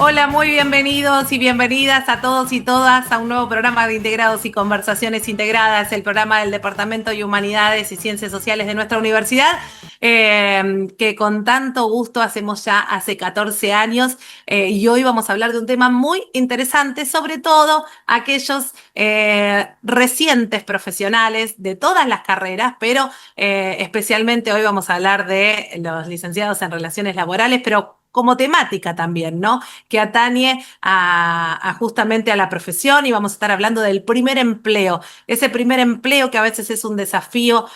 Hola, muy bienvenidos y bienvenidas a todos y todas a un nuevo programa de Integrados y Conversaciones Integradas, el programa del Departamento de Humanidades y Ciencias Sociales de nuestra universidad, que con tanto gusto hacemos ya hace 14 años y hoy vamos a hablar de un tema muy interesante, sobre todo aquellos recientes profesionales de todas las carreras, pero especialmente hoy vamos a hablar de los licenciados en Relaciones Laborales, pero como temática también, ¿no? Que atañe a justamente a la profesión y vamos a estar hablando del primer empleo, ese primer empleo que a veces es un desafío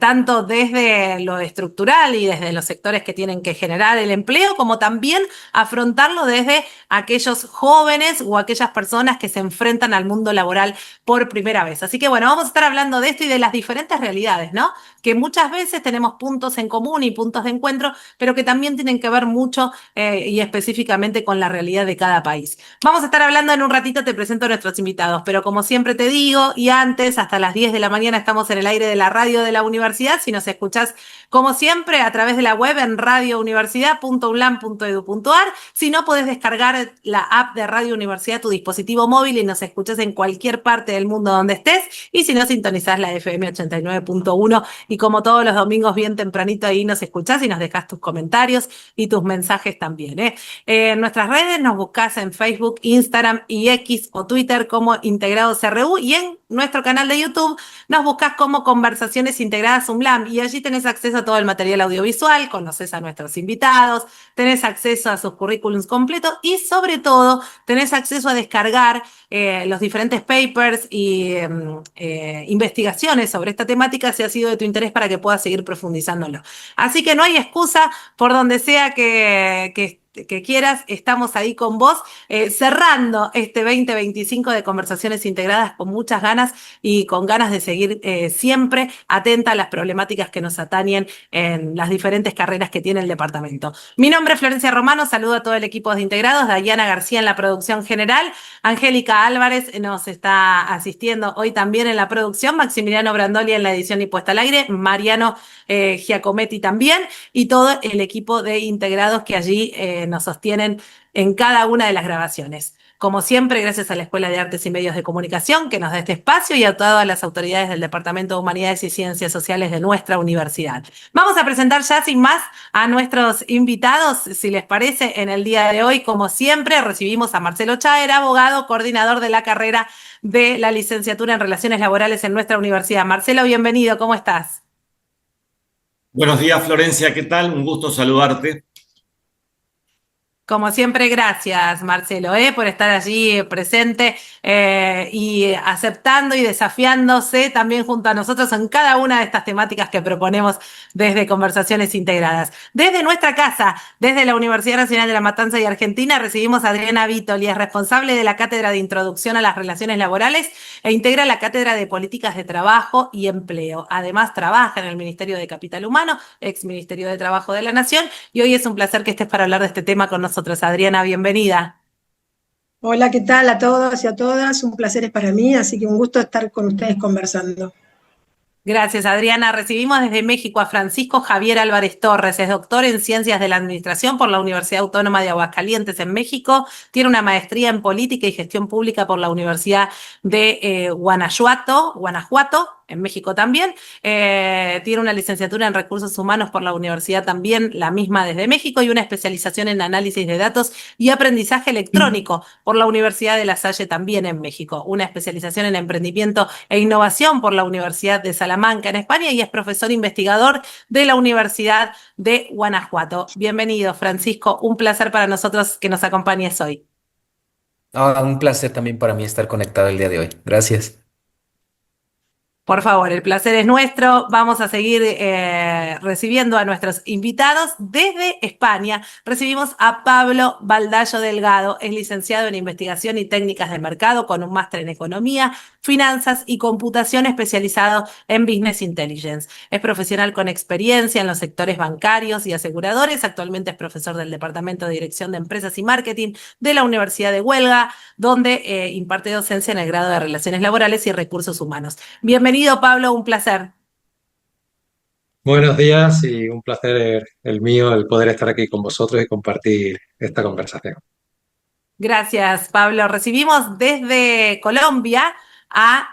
tanto desde lo estructural y desde los sectores que tienen que generar el empleo, como también afrontarlo desde aquellos jóvenes o aquellas personas que se enfrentan al mundo laboral por primera vez. Así que bueno, vamos a estar hablando de esto y de las diferentes realidades, ¿no? Que muchas veces tenemos puntos en común y puntos de encuentro, pero que también tienen que ver mucho y específicamente con la realidad de cada país. Vamos a estar hablando en un ratito, te presento a nuestros invitados, pero como siempre te digo, y antes, hasta las 10 de la mañana estamos en el aire de la radio de la universidad, si nos escuchás como siempre a través de la web en radiouniversidad.unlam.edu.ar, si no podés descargar la app de Radio Universidad a tu dispositivo móvil y nos escuchás en cualquier parte del mundo donde estés, y si no sintonizás la FM 89.1 y como todos los domingos bien tempranito ahí nos escuchás y nos dejás tus comentarios y tus mensajes también. En nuestras redes nos buscás en Facebook, Instagram y X o Twitter como Integrados RU y en nuestro canal de YouTube nos buscás como Conversaciones Integradas UNLAM y allí tenés acceso a todo el material audiovisual, conoces a nuestros invitados, tenés acceso a sus currículums completos y sobre todo tenés acceso a descargar los diferentes papers y investigaciones sobre esta temática si ha sido de tu interés para que puedas seguir profundizándolo. Así que no hay excusa, por donde sea que quieras, estamos ahí con vos, cerrando este 2025 de Conversaciones Integradas con muchas ganas y con ganas de seguir siempre atenta a las problemáticas que nos atañen en las diferentes carreras que tiene el departamento. Mi nombre es Florencia Romano, saludo a todo el equipo de Integrados, Dayana García en la producción general, Angélica Álvarez nos está asistiendo hoy también en la producción, Maximiliano Brandoli en la edición y puesta al aire, Mariano Giacometti también, y todo el equipo de Integrados que allí nos sostienen en cada una de las grabaciones. Como siempre, gracias a la Escuela de Artes y Medios de Comunicación que nos da este espacio y a todas las autoridades del Departamento de Humanidades y Ciencias Sociales de nuestra universidad. Vamos a presentar ya sin más a nuestros invitados, si les parece, en el día de hoy. Como siempre, recibimos a Marcelo Chaer, abogado, coordinador de la carrera de la licenciatura en Relaciones Laborales en nuestra universidad. Marcelo, bienvenido, ¿cómo estás? Buenos días, Florencia, ¿qué tal? Un gusto saludarte. Como siempre, gracias, Marcelo, por estar allí presente y aceptando y desafiándose también junto a nosotros en cada una de estas temáticas que proponemos desde Conversaciones Integradas. Desde nuestra casa, desde la Universidad Nacional de La Matanza y Argentina, recibimos a Adriana Vitoli, es responsable de la Cátedra de Introducción a las Relaciones Laborales e integra la Cátedra de Políticas de Trabajo y Empleo. Además, trabaja en el Ministerio de Capital Humano, ex Ministerio de Trabajo de la Nación, y hoy es un placer que estés para hablar de este tema con nosotros. Adriana, bienvenida. Hola, ¿qué tal a todos y a todas? Un placer es para mí, así que un gusto estar con ustedes conversando. Gracias, Adriana. Recibimos desde México a Francisco Javier Álvarez Torres. Es doctor en Ciencias de la Administración por la Universidad Autónoma de Aguascalientes en México. Tiene una maestría en Política y Gestión Pública por la Universidad de Guanajuato, en México también. Tiene una licenciatura en Recursos Humanos por la Universidad también, la misma desde México, y una especialización en Análisis de Datos y Aprendizaje Electrónico por la Universidad de La Salle también en México. Una especialización en Emprendimiento e Innovación por la Universidad de Salamanca en España y es profesor investigador de la Universidad de Guanajuato. Bienvenido, Francisco. Un placer para nosotros que nos acompañes hoy. Un placer también para mí estar conectado el día de hoy. Gracias. Por favor, el placer es nuestro. Vamos a seguir recibiendo a nuestros invitados desde España. Recibimos a Pablo Baldayo Delgado. Es licenciado en Investigación y Técnicas de Mercado con un máster en Economía, Finanzas y Computación especializado en Business Intelligence. Es profesional con experiencia en los sectores bancarios y aseguradores. Actualmente es profesor del Departamento de Dirección de Empresas y Marketing de la Universidad de Huelva, donde imparte docencia en el grado de Relaciones Laborales y Recursos Humanos. Bienvenido, Pablo, un placer. Buenos días y un placer el mío el poder estar aquí con vosotros y compartir esta conversación. Gracias, Pablo. Recibimos desde Colombia a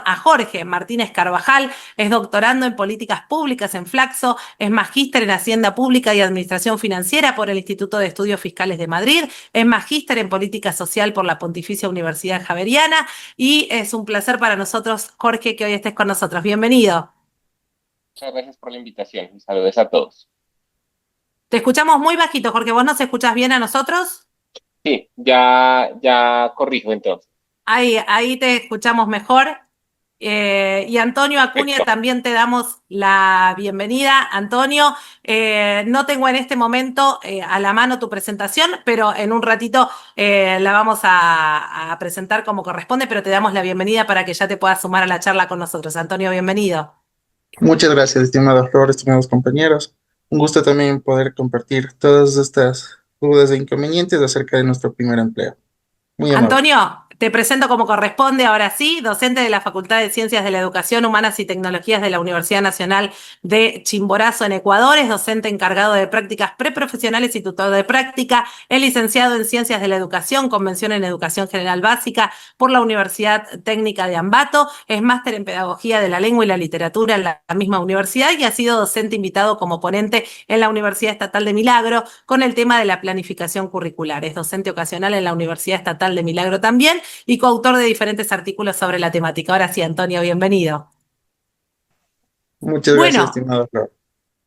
a Jorge Martínez Carvajal. Es doctorando en políticas públicas en Flaxo, es magíster en Hacienda Pública y Administración Financiera por el Instituto de Estudios Fiscales de Madrid, es magíster en política social por la Pontificia Universidad Javeriana y es un placer para nosotros, Jorge, que hoy estés con nosotros. Bienvenido. Muchas gracias por la invitación y saludos a todos. Te escuchamos muy bajito, Jorge. ¿Vos nos escuchás bien a nosotros? Sí, ya corrijo entonces. Ahí te escuchamos mejor. Y Antonio Acuña, Perfecto. también te damos la bienvenida. Antonio, no tengo en este momento a la mano tu presentación, pero en un ratito la vamos a presentar como corresponde, pero te damos la bienvenida para que ya te puedas sumar a la charla con nosotros. Antonio, bienvenido. Muchas gracias, estimada Flor, estimados compañeros. Un gusto también poder compartir todas estas dudas e inconvenientes acerca de nuestro primer empleo. Muy amable. Antonio, te presento como corresponde ahora sí, docente de la Facultad de Ciencias de la Educación, Humanas y Tecnologías de la Universidad Nacional de Chimborazo en Ecuador, es docente encargado de prácticas preprofesionales y tutor de práctica, es licenciado en Ciencias de la Educación, convención en Educación General Básica por la Universidad Técnica de Ambato, es máster en Pedagogía de la Lengua y la Literatura en la misma universidad y ha sido docente invitado como ponente en la Universidad Estatal de Milagro con el tema de la planificación curricular. Es docente ocasional en la Universidad Estatal de Milagro también y coautor de diferentes artículos sobre la temática. Ahora sí, Antonio, bienvenido. Muchas gracias, Bueno, estimada Flor.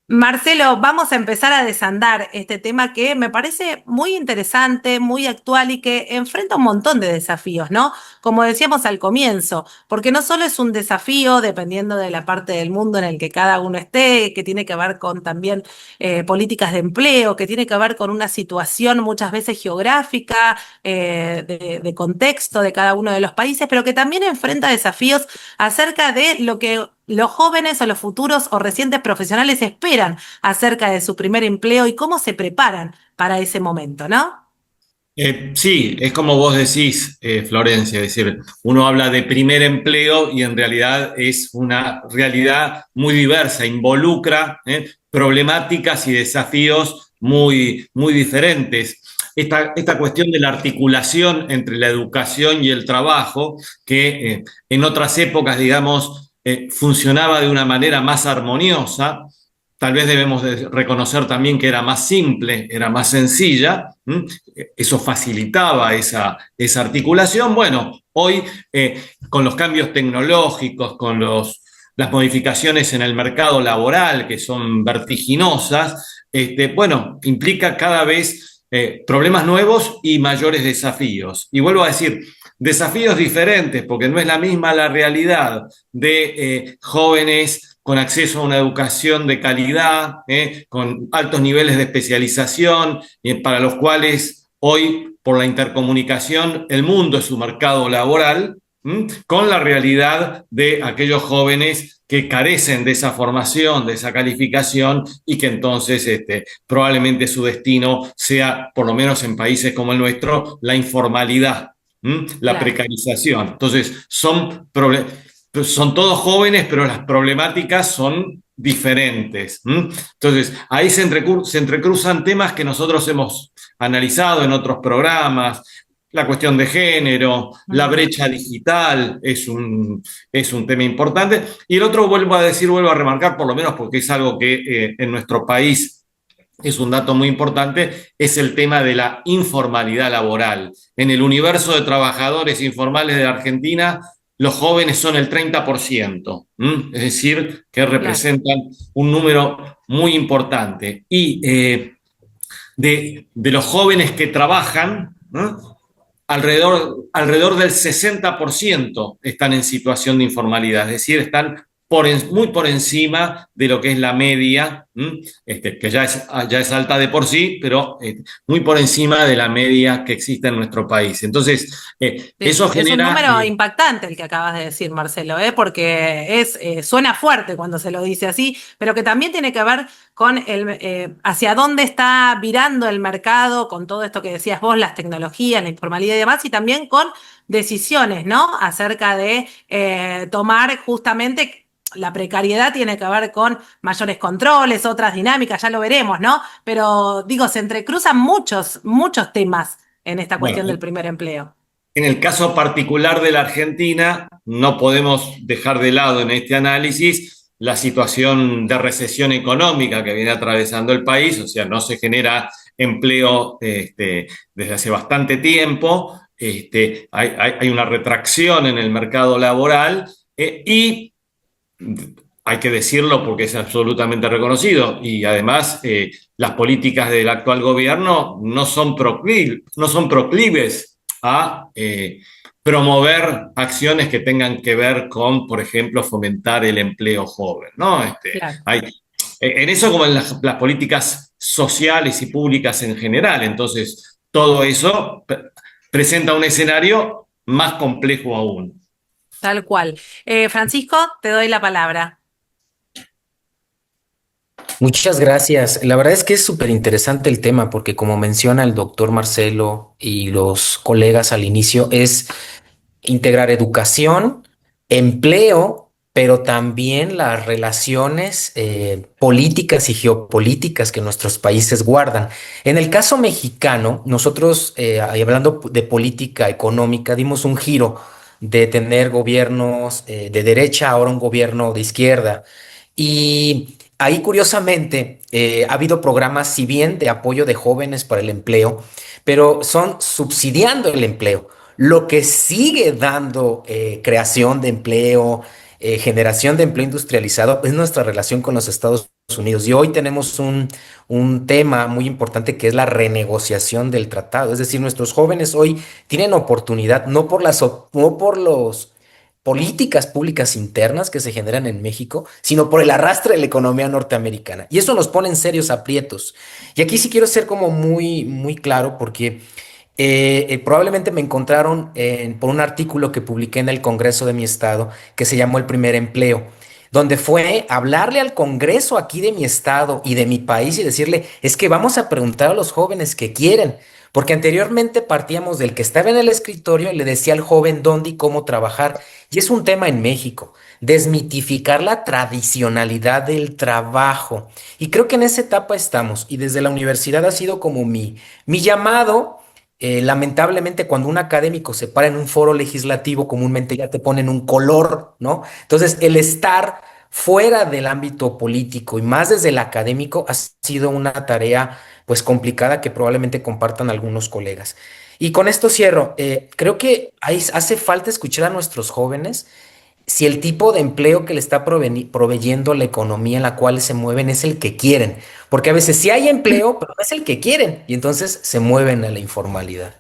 Marcelo, vamos a empezar a desandar este tema que me parece muy interesante, muy actual y que enfrenta un montón de desafíos, ¿no? Como decíamos al comienzo, porque no solo es un desafío dependiendo de la parte del mundo en el que cada uno esté, que tiene que ver con también políticas de empleo, que tiene que ver con una situación muchas veces geográfica, de contexto de cada uno de los países, pero que también enfrenta desafíos acerca de lo que los jóvenes o los futuros o recientes profesionales esperan acerca de su primer empleo y cómo se preparan para ese momento, ¿no? Sí, es como vos decís, Florencia, es decir, uno habla de primer empleo y en realidad es una realidad muy diversa, involucra problemáticas y desafíos muy diferentes. Esta cuestión de la articulación entre la educación y el trabajo, que en otras épocas, digamos, funcionaba de una manera más armoniosa, tal vez debemos de reconocer también que era más simple, era más sencilla, eso facilitaba esa articulación. Bueno, hoy con los cambios tecnológicos, con las modificaciones en el mercado laboral que son vertiginosas, bueno, implica cada vez problemas nuevos y mayores desafíos. Y vuelvo a decir, desafíos diferentes, porque no es la misma la realidad de jóvenes con acceso a una educación de calidad, con altos niveles de especialización, para los cuales hoy, por la intercomunicación, el mundo es su mercado laboral, con la realidad de aquellos jóvenes que carecen de esa formación, de esa calificación y que entonces probablemente su destino sea, por lo menos en países como el nuestro, la informalidad, la precarización. Entonces, son todos jóvenes, pero las problemáticas son diferentes. Entonces, ahí se entrecruzan temas que nosotros hemos analizado en otros programas. La cuestión de género, la brecha digital es un tema importante. Y el otro, vuelvo a remarcar, por lo menos porque es algo que en nuestro país es un dato muy importante, es el tema de la informalidad laboral. En el universo de trabajadores informales de la Argentina, los jóvenes son el 30%, es decir, que representan un número muy importante. Y de los jóvenes que trabajan, alrededor del 60% están en situación de informalidad, es decir, están muy por encima de lo que es la media, que ya es alta de por sí, pero muy por encima de la media que existe en nuestro país. Entonces, eso genera... Es un número impactante el que acabas de decir, Marcelo, porque suena fuerte cuando se lo dice así, pero que también tiene que ver con hacia dónde está virando el mercado, con todo esto que decías vos, las tecnologías, la informalidad y demás, y también con decisiones, ¿no? Acerca de tomar justamente la precariedad tiene que ver con mayores controles, otras dinámicas, ya lo veremos, ¿no? Pero digo, se entrecruzan muchos temas en esta Bueno, cuestión del primer empleo. en el caso particular de la Argentina, no podemos dejar de lado en este análisis la situación de recesión económica que viene atravesando el país, o sea, no se genera empleo desde hace bastante tiempo, hay una retracción en el mercado laboral y hay que decirlo porque es absolutamente reconocido y además las políticas del actual gobierno no son proclives a promover acciones que tengan que ver con, por ejemplo, fomentar el empleo joven, ¿no? Claro. En eso como en las políticas sociales y públicas en general. Entonces, todo eso presenta un escenario más complejo aún. Tal cual. Francisco, te doy la palabra. Muchas gracias. La verdad es que es súper interesante el tema porque como menciona el doctor Marcelo y los colegas al inicio, es integrar educación, empleo, pero también las relaciones políticas y geopolíticas que nuestros países guardan. En el caso mexicano, nosotros, hablando de política económica, dimos un giro de tener gobiernos de derecha, ahora un gobierno de izquierda. Y ahí, curiosamente, ha habido programas, si bien de apoyo de jóvenes para el empleo, pero son subsidiando el empleo. Lo que sigue dando creación de empleo, generación de empleo industrializado, es nuestra relación con los Estados Unidos. Y hoy tenemos un tema muy importante que es la renegociación del tratado. Es decir, nuestros jóvenes hoy tienen oportunidad, no por los políticas públicas internas que se generan en México, sino por el arrastre de la economía norteamericana. Y eso nos pone en serios aprietos. Y aquí sí quiero ser como muy claro porque probablemente me encontraron por un artículo que publiqué en el Congreso de mi estado que se llamó El Primer Empleo, donde fue hablarle al Congreso aquí de mi estado y de mi país y decirle, es que vamos a preguntar a los jóvenes qué quieren, porque anteriormente partíamos del que estaba en el escritorio y le decía al joven dónde y cómo trabajar. Y es un tema en México, desmitificar la tradicionalidad del trabajo. Y creo que en esa etapa estamos y desde la universidad ha sido como mi llamado. Lamentablemente, cuando un académico se para en un foro legislativo, comúnmente ya te ponen un color, ¿no? Entonces, el estar fuera del ámbito político y más desde el académico ha sido una tarea, pues, complicada que probablemente compartan algunos colegas. Y con esto cierro. Creo que hace falta escuchar a nuestros jóvenes si el tipo de empleo que le está proveyendo la economía en la cual se mueven es el que quieren. Porque a veces sí hay empleo, pero no es el que quieren. Y entonces se mueven a la informalidad.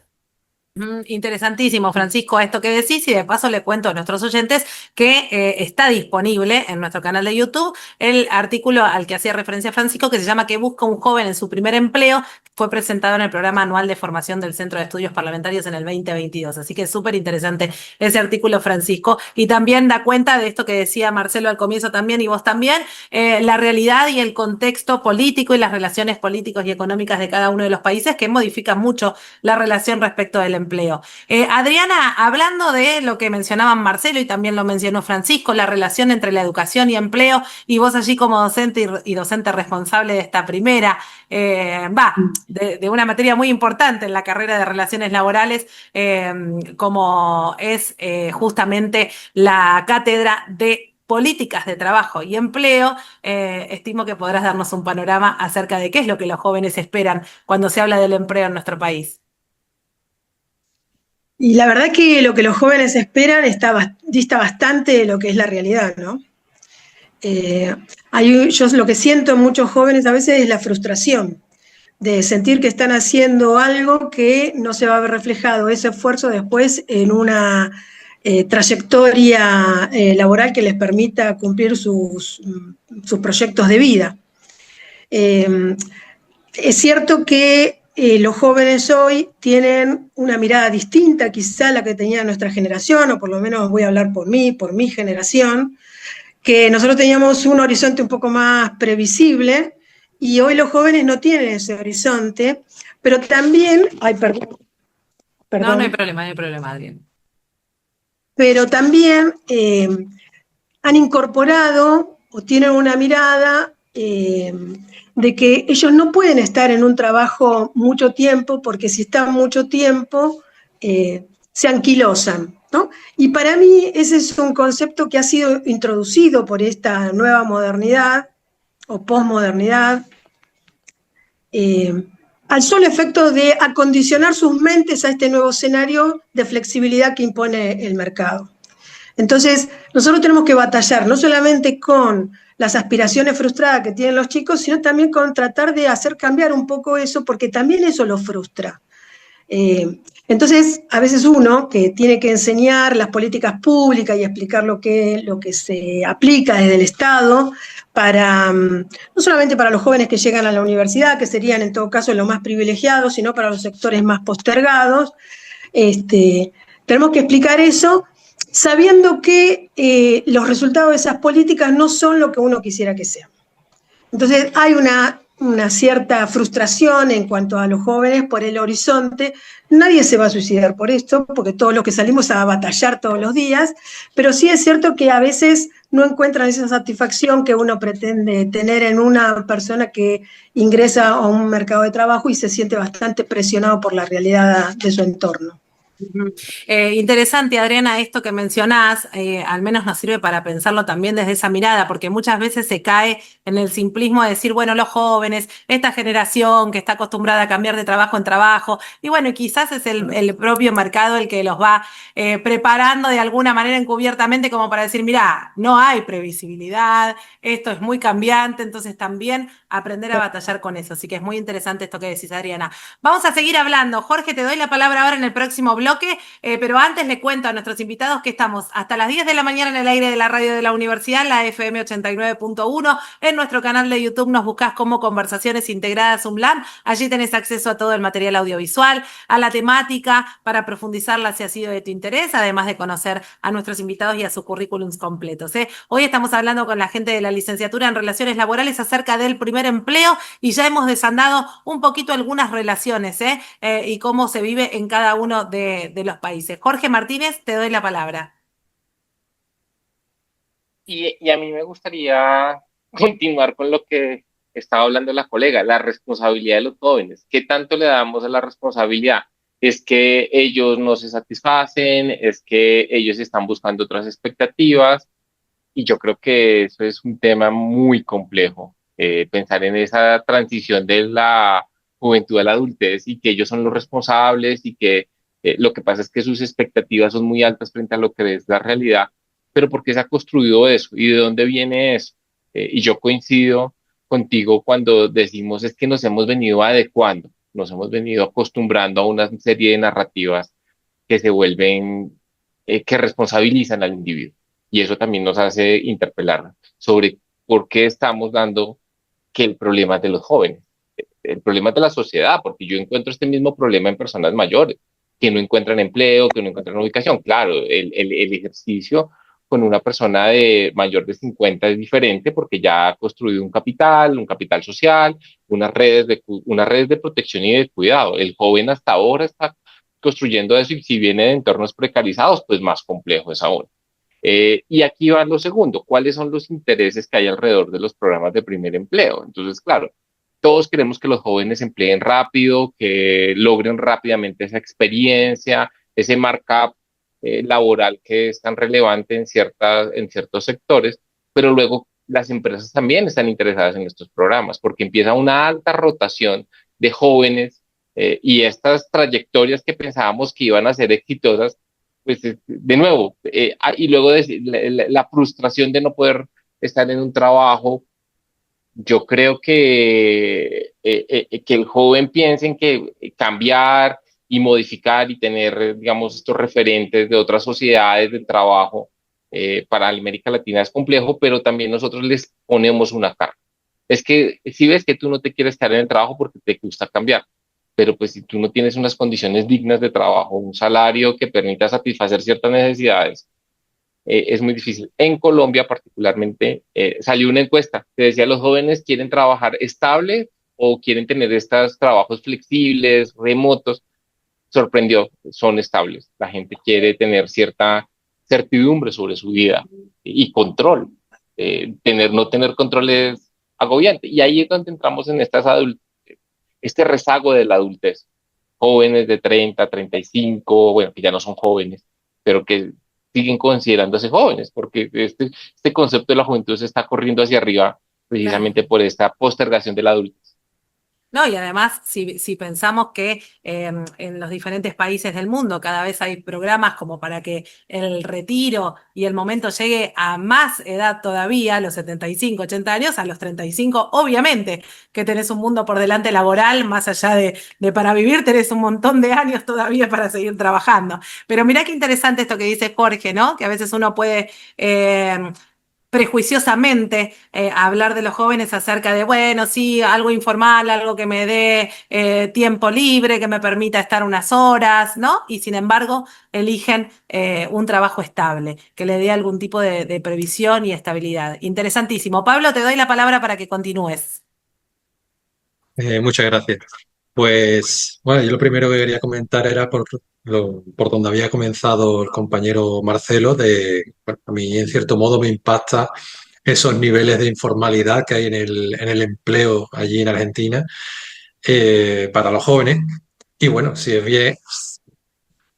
Interesantísimo, Francisco, esto que decís, y de paso le cuento a nuestros oyentes que está disponible en nuestro canal de YouTube el artículo al que hacía referencia Francisco, que se llama ¿Qué busca un joven en su primer empleo? Fue presentado en el programa anual de formación del Centro de Estudios Parlamentarios en el 2022. Así que es súper interesante ese artículo, Francisco, y también da cuenta de esto que decía Marcelo al comienzo también, y vos también, la realidad y el contexto político y las relaciones políticos y económicas de cada uno de los países que modifican mucho la relación respecto del empleo. Adriana, hablando de lo que mencionaban Marcelo y también lo mencionó Francisco, la relación entre la educación y empleo, y vos allí como docente y docente responsable de esta primera, de una materia muy importante en la carrera de relaciones laborales, como es justamente la cátedra de políticas de trabajo y empleo, estimo que podrás darnos un panorama acerca de qué es lo que los jóvenes esperan cuando se habla del empleo en nuestro país. Y la verdad que lo que los jóvenes esperan dista bastante de lo que es la realidad, ¿no? Yo lo que siento en muchos jóvenes a veces es la frustración de sentir que están haciendo algo que no se va a ver reflejado ese esfuerzo después en una trayectoria laboral que les permita cumplir sus proyectos de vida. Es cierto que los jóvenes hoy tienen una mirada distinta quizá a la que tenía nuestra generación, o por lo menos voy a hablar por mi generación, que nosotros teníamos un horizonte un poco más previsible y hoy los jóvenes no tienen ese horizonte, pero también, perdón. No hay problema, Adrián. Pero también han incorporado o tienen una mirada de que ellos no pueden estar en un trabajo mucho tiempo, porque si están mucho tiempo se anquilosan, ¿no? Y para mí ese es un concepto que ha sido introducido por esta nueva modernidad o posmodernidad, al solo efecto de acondicionar sus mentes a este nuevo escenario de flexibilidad que impone el mercado. Entonces, nosotros tenemos que batallar no solamente con las aspiraciones frustradas que tienen los chicos, sino también con tratar de hacer cambiar un poco eso, porque también eso los frustra. Entonces, a veces uno que tiene que enseñar las políticas públicas y explicar lo que se aplica desde el Estado, para, no solamente para los jóvenes que llegan a la universidad, que serían en todo caso los más privilegiados, sino para los sectores más postergados, tenemos que explicar eso sabiendo que los resultados de esas políticas no son lo que uno quisiera que sean. Entonces hay una cierta frustración en cuanto a los jóvenes por el horizonte. Nadie se va a suicidar por esto, porque todos los que salimos a batallar todos los días, pero sí es cierto que a veces no encuentran esa satisfacción que uno pretende tener en una persona que ingresa a un mercado de trabajo y se siente bastante presionado por la realidad de su entorno. Interesante, Adriana, esto que mencionás, al menos nos sirve para pensarlo también desde esa mirada, porque muchas veces se cae en el simplismo de decir, bueno, los jóvenes, esta generación que está acostumbrada a cambiar de trabajo en trabajo, y bueno, quizás es el propio mercado el que los va preparando de alguna manera encubiertamente como para decir, mirá, no hay previsibilidad, esto es muy cambiante, entonces también aprender a batallar con eso. Así que es muy interesante esto que decís, Adriana. Vamos a seguir hablando. Jorge, te doy la palabra ahora en el próximo bloque, pero antes le cuento a nuestros invitados que estamos hasta las 10 de la mañana en el aire de la radio de la universidad, la FM 89.1. En nuestro canal de YouTube nos buscás como Conversaciones Integradas UNLAM. Allí tenés acceso a todo el material audiovisual, a la temática para profundizarla si ha sido de tu interés, además de conocer a nuestros invitados y a sus currículums completos. Hoy estamos hablando con la gente de la licenciatura en Relaciones Laborales acerca del primer empleo y ya hemos desandado un poquito algunas relaciones y cómo se vive en cada uno de los países. Jorge Martínez, te doy la palabra. Y a mí me gustaría continuar con lo que estaba hablando la colega, la responsabilidad de los jóvenes. ¿Qué tanto le damos a la responsabilidad? ¿Es que ellos no se satisfacen? ¿Es que ellos están buscando otras expectativas? Y yo creo que eso es un tema muy complejo, pensar en esa transición de la juventud a la adultez y que ellos son los responsables y que lo que pasa es que sus expectativas son muy altas frente a lo que es la realidad, pero ¿por qué se ha construido eso? ¿Y de dónde viene eso? Y yo coincido contigo cuando decimos es que nos hemos venido adecuando, nos hemos venido acostumbrando a una serie de narrativas que se vuelven, que responsabilizan al individuo. Y eso también nos hace interpelar sobre por qué estamos dando que el problema es de los jóvenes. El problema es de la sociedad, porque yo encuentro este mismo problema en personas mayores, que no encuentran empleo, que no encuentran ubicación. Claro, el ejercicio con una persona de mayor de 50 es diferente porque ya ha construido un capital social, unas redes de protección y de cuidado. El joven hasta ahora está construyendo eso y si viene de entornos precarizados, pues más complejo es ahora. Y aquí va lo segundo, ¿cuáles son los intereses que hay alrededor de los programas de primer empleo? Entonces, claro, todos queremos que los jóvenes empleen rápido, que logren rápidamente esa experiencia, ese markup laboral que es tan relevante en ciertos sectores, pero luego las empresas también están interesadas en estos programas porque empieza una alta rotación de jóvenes y estas trayectorias que pensábamos que iban a ser exitosas, pues de nuevo, y luego la frustración de no poder estar en un trabajo. Yo creo que el joven piense en que cambiar y modificar y tener, digamos, estos referentes de otras sociedades del trabajo para América Latina es complejo, pero también nosotros les ponemos una carga. Es que si ves que tú no te quieres estar en el trabajo porque te gusta cambiar, pero pues si tú no tienes unas condiciones dignas de trabajo, un salario que permita satisfacer ciertas necesidades, es muy difícil. En Colombia particularmente salió una encuesta que decía los jóvenes quieren trabajar estable o quieren tener estos trabajos flexibles, remotos. Sorprendió, son estables. La gente quiere tener cierta certidumbre sobre su vida y control. No tener control es agobiante. Y ahí es donde entramos en este rezago de la adultez. Jóvenes de 30, 35, bueno, que ya no son jóvenes, pero que siguen considerándose jóvenes, porque este concepto de la juventud se está corriendo hacia arriba precisamente por esta postergación de la adultez. No, y además, si pensamos que en los diferentes países del mundo cada vez hay programas como para que el retiro y el momento llegue a más edad todavía, a los 75, 80 años, a los 35, obviamente que tenés un mundo por delante laboral, más allá de para vivir, tenés un montón de años todavía para seguir trabajando. Pero mirá qué interesante esto que dice Jorge, ¿no? Que a veces uno puede prejuiciosamente hablar de los jóvenes acerca de, bueno, sí, algo informal, algo que me dé tiempo libre, que me permita estar unas horas, ¿no? Y sin embargo, eligen un trabajo estable, que le dé algún tipo de previsión y estabilidad. Interesantísimo. Pablo, te doy la palabra para que continúes. Muchas gracias. Pues bueno, yo lo primero que quería comentar era por donde había comenzado el compañero Marcelo, bueno, a mí en cierto modo me impacta esos niveles de informalidad que hay en el empleo allí en Argentina para los jóvenes. Y bueno, si es bien,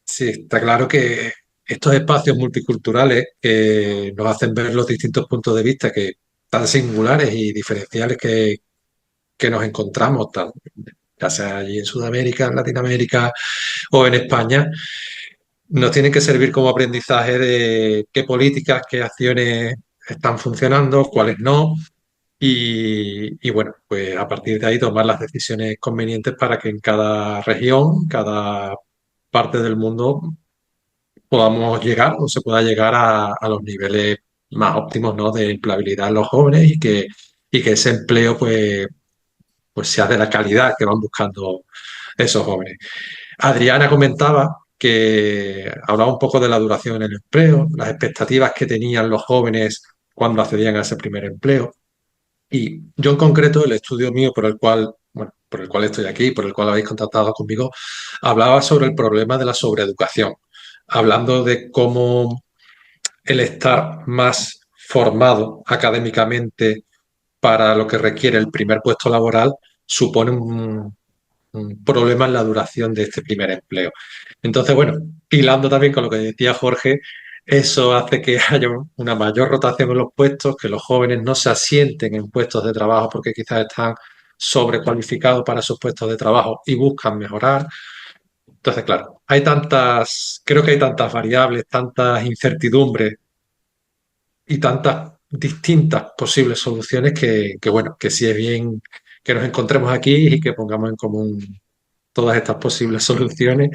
sí, está claro que estos espacios multiculturales que nos hacen ver los distintos puntos de vista que tan singulares y diferenciales que nos encontramos, ya sea allí en Sudamérica, en Latinoamérica o en España, nos tienen que servir como aprendizaje de qué políticas, qué acciones están funcionando, cuáles no, y bueno, pues a partir de ahí tomar las decisiones convenientes para que en cada región, cada parte del mundo podamos llegar o se pueda llegar a los niveles más óptimos, ¿no?, de empleabilidad en los jóvenes y que ese empleo pues sea de la calidad que van buscando esos jóvenes. Adriana comentaba que hablaba un poco de la duración en el empleo, las expectativas que tenían los jóvenes cuando accedían a ese primer empleo. Y yo en concreto, el estudio mío por el cual estoy aquí, por el cual habéis contactado conmigo, hablaba sobre el problema de la sobreeducación, hablando de cómo el estar más formado académicamente para lo que requiere el primer puesto laboral supone un problema en la duración de este primer empleo. Entonces, bueno, hilando también con lo que decía Jorge, eso hace que haya una mayor rotación en los puestos, que los jóvenes no se asienten en puestos de trabajo porque quizás están sobrecualificados para esos puestos de trabajo y buscan mejorar. Entonces, claro, creo que hay tantas variables, tantas incertidumbres y tantas distintas posibles soluciones bueno, que sí es bien que nos encontremos aquí y que pongamos en común todas estas posibles soluciones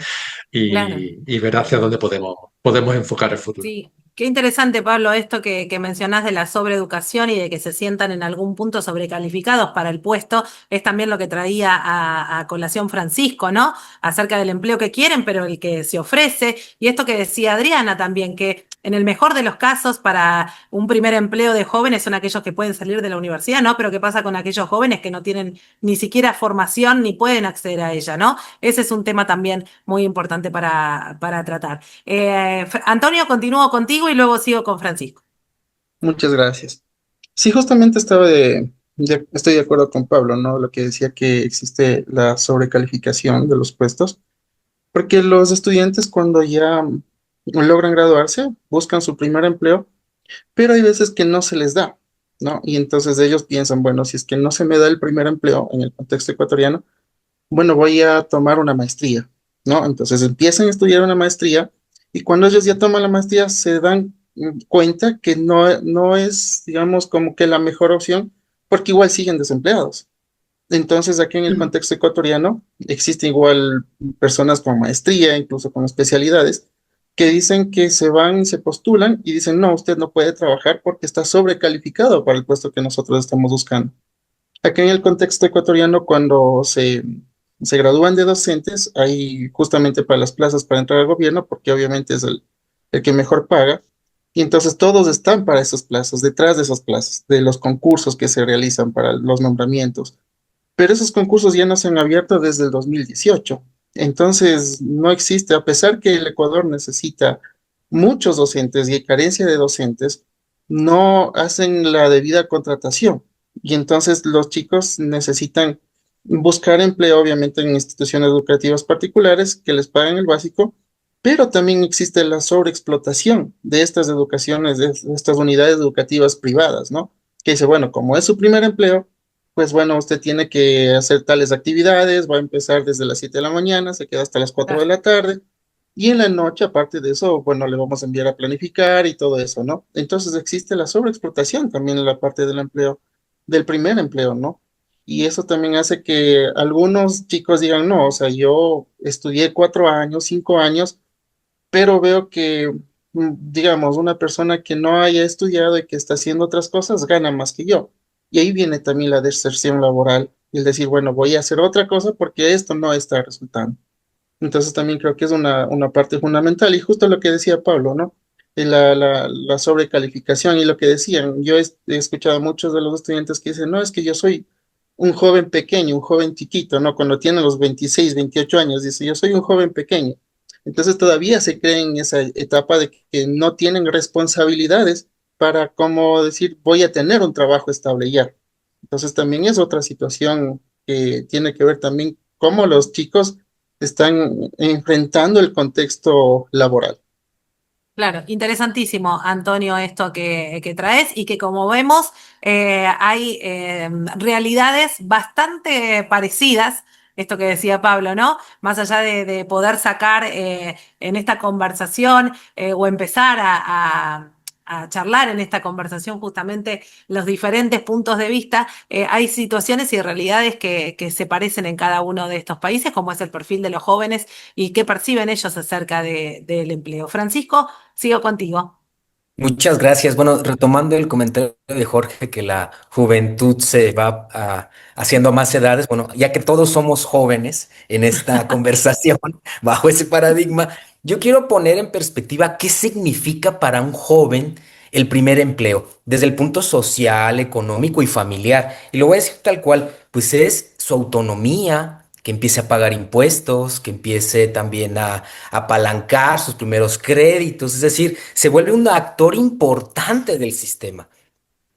Claro. y ver hacia dónde podemos enfocar el futuro. Sí, qué interesante, Pablo, esto que mencionás de la sobreeducación y de que se sientan en algún punto sobrecalificados para el puesto. Es también lo que traía a colación Francisco, ¿no? Acerca del empleo que quieren, pero el que se ofrece. Y esto que decía Adriana también, que en el mejor de los casos para un primer empleo de jóvenes son aquellos que pueden salir de la universidad, ¿no? Pero ¿qué pasa con aquellos jóvenes que no tienen ni siquiera formación ni pueden acceder a ella, ¿no? Ese es un tema también muy importante para tratar. Antonio, continúo contigo y luego sigo con Francisco. Muchas gracias. Sí, justamente estoy de acuerdo con Pablo, ¿no? Lo que decía que existe la sobrecalificación de los puestos, porque los estudiantes cuando ya logran graduarse, buscan su primer empleo, pero hay veces que no se les da, ¿no? Y entonces ellos piensan, bueno, si es que no se me da el primer empleo en el contexto ecuatoriano, bueno, voy a tomar una maestría, ¿no? Entonces empiezan a estudiar una maestría y cuando ellos ya toman la maestría se dan cuenta que no es, digamos, como que la mejor opción, porque igual siguen desempleados. Entonces, aquí en el contexto ecuatoriano existen igual personas con maestría, incluso con especialidades, que dicen que se van, se postulan y dicen, no, usted no puede trabajar porque está sobrecalificado para el puesto que nosotros estamos buscando. Aquí en el contexto ecuatoriano, cuando se gradúan de docentes, hay justamente para las plazas para entrar al gobierno, porque obviamente es el que mejor paga, y entonces todos están para esas plazas, detrás de esas plazas, de los concursos que se realizan para los nombramientos. Pero esos concursos ya no se han abierto desde el 2018. Entonces, no existe, a pesar que el Ecuador necesita muchos docentes y hay carencia de docentes, no hacen la debida contratación. Y entonces los chicos necesitan buscar empleo, obviamente, en instituciones educativas particulares que les paguen el básico, pero también existe la sobreexplotación de estas educaciones, de estas unidades educativas privadas, ¿no? Que dice, bueno, como es su primer empleo, pues bueno, usted tiene que hacer tales actividades, va a empezar desde las 7 de la mañana, se queda hasta las 4 de la tarde, y en la noche, aparte de eso, bueno, le vamos a enviar a planificar y todo eso, ¿no? Entonces existe la sobreexplotación también en la parte del empleo, del primer empleo, ¿no? Y eso también hace que algunos chicos digan, no, o sea, yo estudié 4 años, 5 años, pero veo que, digamos, una persona que no haya estudiado y que está haciendo otras cosas gana más que yo. Y ahí viene también la deserción laboral, el decir, bueno, voy a hacer otra cosa porque esto no está resultando. Entonces también creo que es una parte fundamental y justo lo que decía Pablo, ¿no? La sobrecalificación y lo que decían, yo he escuchado a muchos de los estudiantes que dicen, no, es que yo soy un joven pequeño, un joven chiquito, ¿no? Cuando tienen los 26, 28 años, dice, yo soy un joven pequeño. Entonces todavía se creen en esa etapa de que no tienen responsabilidades para, como decir, voy a tener un trabajo estable ya. Entonces también es otra situación que tiene que ver también cómo los chicos están enfrentando el contexto laboral. Claro, interesantísimo, Antonio, esto que traes y que como vemos hay realidades bastante parecidas, esto que decía Pablo, ¿no? Más allá de poder sacar en esta conversación o empezar a charlar en esta conversación justamente los diferentes puntos de vista, hay situaciones y realidades que se parecen en cada uno de estos países, como es el perfil de los jóvenes y qué perciben ellos acerca del empleo. Francisco, sigo contigo. Muchas gracias. Bueno, retomando el comentario de Jorge, que la juventud se va haciendo a más edades, bueno, ya que todos somos jóvenes en esta conversación, bajo ese paradigma, yo quiero poner en perspectiva qué significa para un joven el primer empleo, desde el punto social, económico y familiar. Y lo voy a decir tal cual, pues es su autonomía, que empiece a pagar impuestos, que empiece también a apalancar sus primeros créditos, es decir, se vuelve un actor importante del sistema.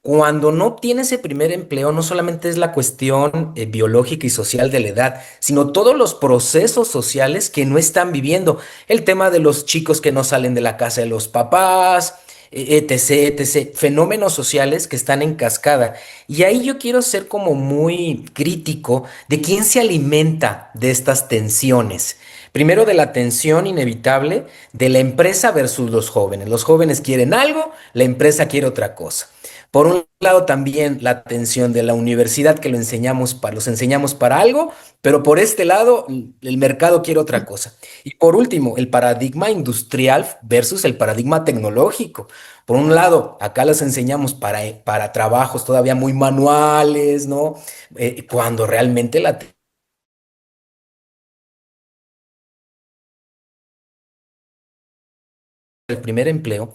Cuando no obtiene ese primer empleo, no solamente es la cuestión biológica y social de la edad, sino todos los procesos sociales que no están viviendo. El tema de los chicos que no salen de la casa de los papás, etc., etc., fenómenos sociales que están en cascada. Y ahí yo quiero ser como muy crítico de quién se alimenta de estas tensiones. Primero de la tensión inevitable de la empresa versus los jóvenes. Los jóvenes quieren algo, la empresa quiere otra cosa. Por un lado también la atención de la universidad que los enseñamos para algo, pero por este lado el mercado quiere otra cosa. Y por último, el paradigma industrial versus el paradigma tecnológico. Por un lado, acá los enseñamos para trabajos todavía muy manuales, ¿no? Cuando realmente el primer empleo.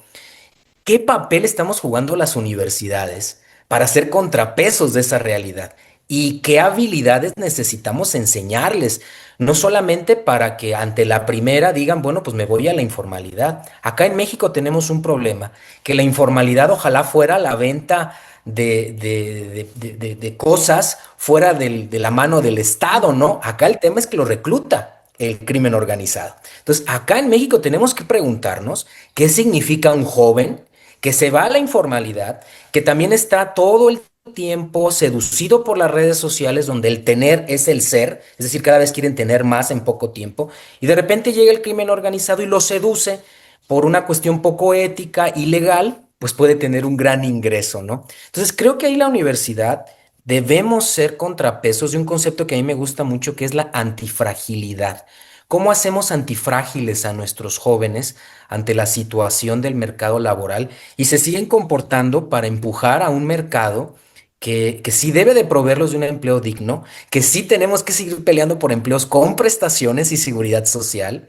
¿Qué papel estamos jugando las universidades para hacer contrapesos de esa realidad? ¿Y qué habilidades necesitamos enseñarles? No solamente para que ante la primera digan, bueno, pues me voy a la informalidad. Acá en México tenemos un problema, que la informalidad ojalá fuera la venta de cosas fuera de la mano del Estado, ¿no? Acá el tema es que lo recluta el crimen organizado. Entonces, acá en México tenemos que preguntarnos qué significa un joven que se va a la informalidad, que también está todo el tiempo seducido por las redes sociales donde el tener es el ser, es decir, cada vez quieren tener más en poco tiempo, y de repente llega el crimen organizado y lo seduce por una cuestión poco ética y legal, pues puede tener un gran ingreso, ¿no? Entonces creo que ahí la universidad debemos ser contrapesos de un concepto que a mí me gusta mucho, que es la antifragilidad. ¿Cómo hacemos antifrágiles a nuestros jóvenes ante la situación del mercado laboral y se siguen comportando para empujar a un mercado que sí debe de proveerlos de un empleo digno, que sí tenemos que seguir peleando por empleos con prestaciones y seguridad social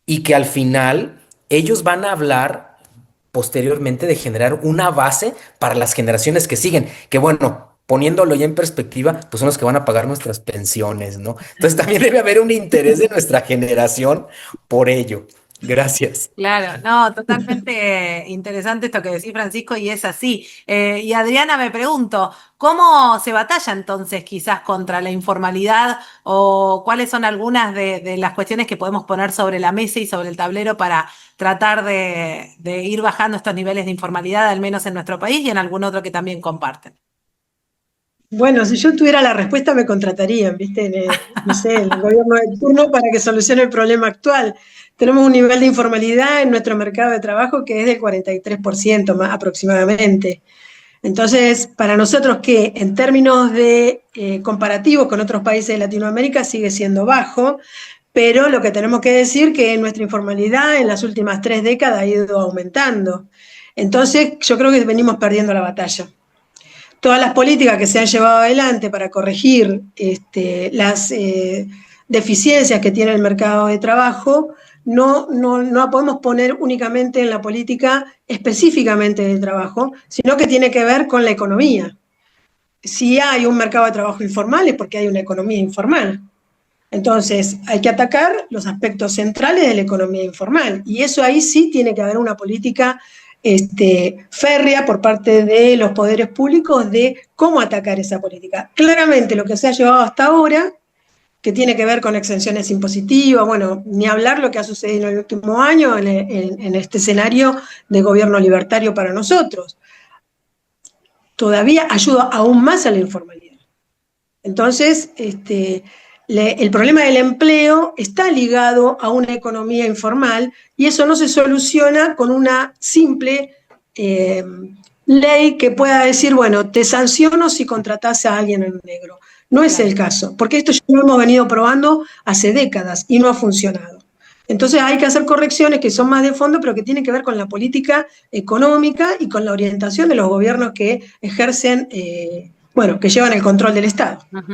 y que al final ellos van a hablar posteriormente de generar una base para las generaciones que siguen, que bueno, poniéndolo ya en perspectiva, pues son los que van a pagar nuestras pensiones, ¿no? Entonces también debe haber un interés de nuestra generación por ello. Gracias. Claro, no, totalmente interesante esto que decís, Francisco, y es así. Y Adriana, me pregunto, ¿cómo se batalla entonces quizás contra la informalidad o cuáles son algunas de las cuestiones que podemos poner sobre la mesa y sobre el tablero para tratar de ir bajando estos niveles de informalidad, al menos en nuestro país y en algún otro que también comparten? Bueno, si yo tuviera la respuesta me contratarían, ¿viste? No sé, en el gobierno de turno para que solucione el problema actual. Tenemos un nivel de informalidad en nuestro mercado de trabajo que es del 43% más aproximadamente. Entonces, para nosotros que en términos de comparativos con otros países de Latinoamérica sigue siendo bajo, pero lo que tenemos que decir que nuestra informalidad en las últimas 3 décadas ha ido aumentando. Entonces, yo creo que venimos perdiendo la batalla. Todas las políticas que se han llevado adelante para corregir las deficiencias que tiene el mercado de trabajo, no la podemos poner únicamente en la política específicamente del trabajo, sino que tiene que ver con la economía. Si hay un mercado de trabajo informal es porque hay una economía informal. Entonces, hay que atacar los aspectos centrales de la economía informal. Y eso ahí sí tiene que haber una política férrea por parte de los poderes públicos de cómo atacar esa política. Claramente, lo que se ha llevado hasta ahora, que tiene que ver con exenciones impositivas, bueno, ni hablar lo que ha sucedido en el último año en este escenario de gobierno libertario para nosotros, todavía ayuda aún más a la informalidad. Entonces, el problema del empleo está ligado a una economía informal y eso no se soluciona con una simple ley que pueda decir, bueno, te sanciono si contratás a alguien en negro. No es el caso, porque esto ya lo hemos venido probando hace décadas y no ha funcionado. Entonces hay que hacer correcciones que son más de fondo, pero que tienen que ver con la política económica y con la orientación de los gobiernos que ejercen, bueno, que llevan el control del Estado. Ujú.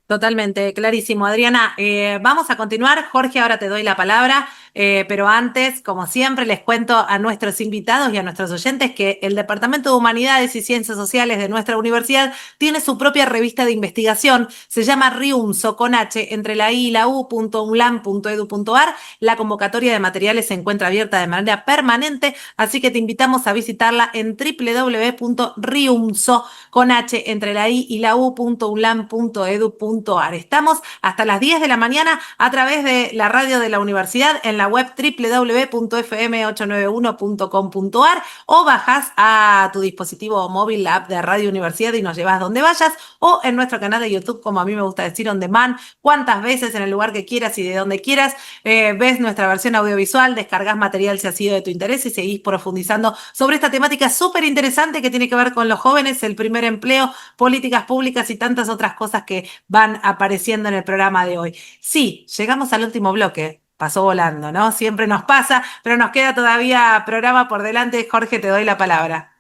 Totalmente, clarísimo. Adriana, vamos a continuar. Jorge, ahora te doy la palabra, pero antes, como siempre, les cuento a nuestros invitados y a nuestros oyentes que el Departamento de Humanidades y Ciencias Sociales de nuestra universidad tiene su propia revista de investigación. Se llama RIUMSO con H entre la I y la U.unlam.edu.ar. La convocatoria de materiales se encuentra abierta de manera permanente, así que te invitamos a visitarla en www.riumso con H entre la I y la U.unlam.edu.ar. Estamos hasta las 10 de la mañana a través de la radio de la universidad en la web www.fm891.com.ar o bajas a tu dispositivo móvil la app de Radio Universidad y nos llevas donde vayas, o en nuestro canal de YouTube, como a mí me gusta decir, on demand, cuantas veces en el lugar que quieras y de donde quieras. Ves nuestra versión audiovisual, descargas material si ha sido de tu interés y seguís profundizando sobre esta temática súper interesante que tiene que ver con los jóvenes, el primer empleo, políticas públicas y tantas otras cosas que van apareciendo en el programa de hoy. Sí, llegamos al último bloque. Pasó volando, ¿no? Siempre nos pasa, pero nos queda todavía programa por delante. Jorge, te doy la palabra.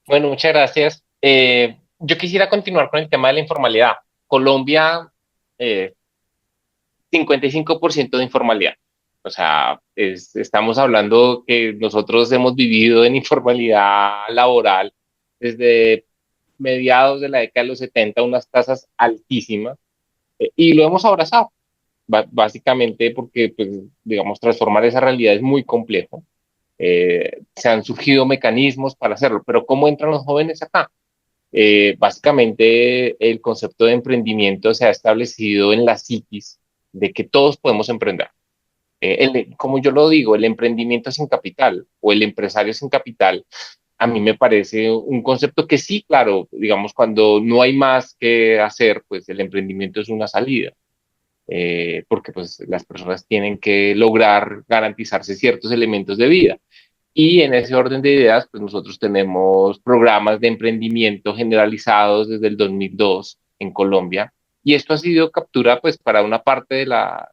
Bueno, muchas gracias. Yo quisiera continuar con el tema de la informalidad. Colombia, 55% de informalidad. O sea, estamos hablando que nosotros hemos vivido en informalidad laboral desde mediados de la década de los 70, unas tasas altísimas, y lo hemos abrazado, básicamente porque, pues, digamos, transformar esa realidad es muy complejo. Se han surgido mecanismos para hacerlo, pero ¿cómo entran los jóvenes acá? Básicamente el concepto de emprendimiento se ha establecido en la psiquis de que todos podemos emprender. Como yo lo digo, el emprendimiento sin capital o el empresario sin capital, a mí me parece un concepto que sí, claro, digamos, cuando no hay más que hacer, pues el emprendimiento es una salida, porque pues las personas tienen que lograr garantizarse ciertos elementos de vida. Y en ese orden de ideas, pues nosotros tenemos programas de emprendimiento generalizados desde el 2002 en Colombia. Y esto ha sido captura pues para una parte de la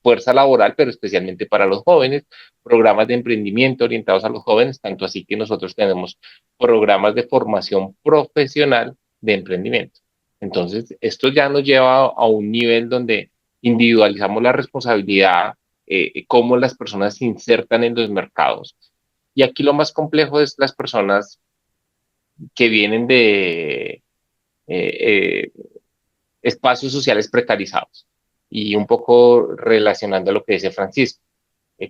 fuerza laboral, pero especialmente para los jóvenes, programas de emprendimiento orientados a los jóvenes, tanto así que nosotros tenemos programas de formación profesional de emprendimiento. Entonces, esto ya nos lleva a un nivel donde individualizamos la responsabilidad, cómo las personas se insertan en los mercados. Y aquí lo más complejo es las personas que vienen de espacios sociales precarizados. y un poco relacionando lo que dice Francisco.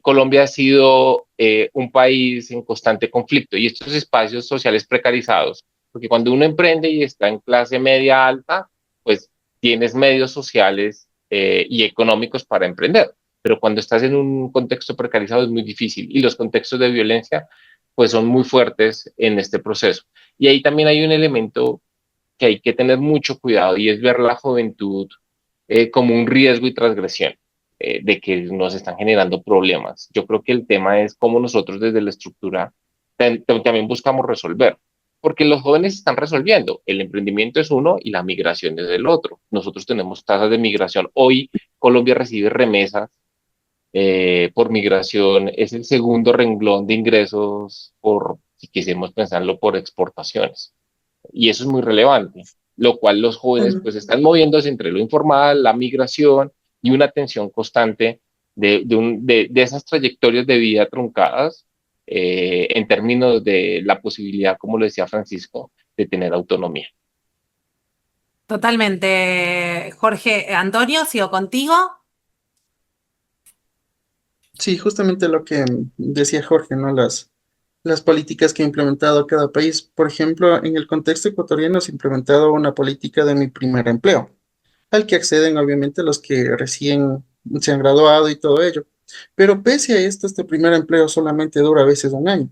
Colombia ha sido un país en constante conflicto y estos espacios sociales precarizados, porque cuando uno emprende y está en clase media alta, pues tienes medios sociales y económicos para emprender, pero cuando estás en un contexto precarizado es muy difícil y los contextos de violencia pues son muy fuertes en este proceso. Y ahí también hay un elemento que hay que tener mucho cuidado y es ver la juventud como un riesgo y transgresión de que nos están generando problemas. Yo creo que el tema es cómo nosotros desde la estructura también buscamos resolver, porque los jóvenes están resolviendo. El emprendimiento es uno y la migración es el otro. Nosotros tenemos tasas de migración. Hoy Colombia recibe remesas por migración, es el segundo renglón de ingresos por, si quisiéramos pensarlo, por exportaciones. Y eso es muy relevante, lo cual los jóvenes pues están moviéndose entre lo informal, la migración y una tensión constante de esas trayectorias de vida truncadas en términos de la posibilidad, como lo decía Francisco, de tener autonomía. Totalmente, Jorge. Antonio, sigo contigo. Sí, justamente lo que decía Jorge, ¿no? Las políticas que ha implementado cada país. Por ejemplo, en el contexto ecuatoriano se ha implementado una política de mi primer empleo, al que acceden obviamente los que recién se han graduado y todo ello. Pero pese a esto, este primer empleo solamente dura a veces un año.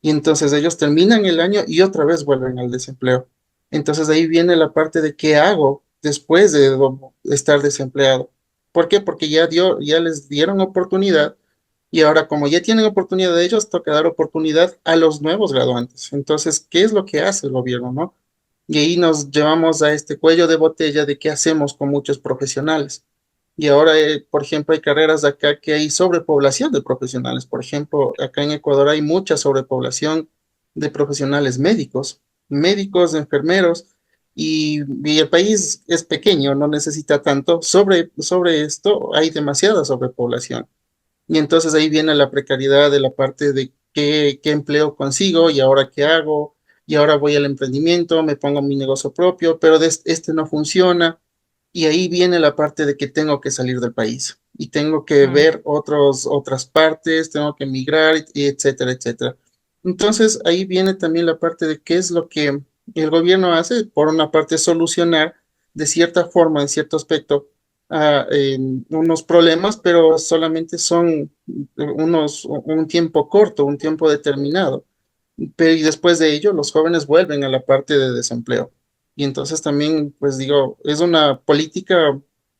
Y entonces ellos terminan el año y otra vez vuelven al desempleo. Entonces ahí viene la parte de qué hago después de estar desempleado. ¿Por qué? Porque ya les dieron oportunidad y ahora como ya tienen oportunidad de ellos, toca dar oportunidad a los nuevos graduantes. Entonces, ¿qué es lo que hace el gobierno, no? Y ahí nos llevamos a este cuello de botella de qué hacemos con muchos profesionales. Y ahora, por ejemplo, hay carreras acá que hay sobrepoblación de profesionales. Por ejemplo, acá en Ecuador hay mucha sobrepoblación de profesionales médicos, médicos, enfermeros, y el país es pequeño, no necesita tanto. Sobre esto hay demasiada sobrepoblación. Y entonces ahí viene la precariedad de la parte de qué empleo consigo y ahora qué hago, y ahora voy al emprendimiento, me pongo mi negocio propio, pero este no funciona. Y ahí viene la parte de que tengo que salir del país y tengo que Mm. ver otras partes, tengo que emigrar, y etcétera, etcétera. Entonces ahí viene también la parte de qué es lo que el gobierno hace, por una parte solucionar de cierta forma, en cierto aspecto, unos problemas, pero solamente son un tiempo corto, un tiempo determinado. Pero y después de ello, los jóvenes vuelven a la parte de desempleo. Y entonces también, pues digo, es una política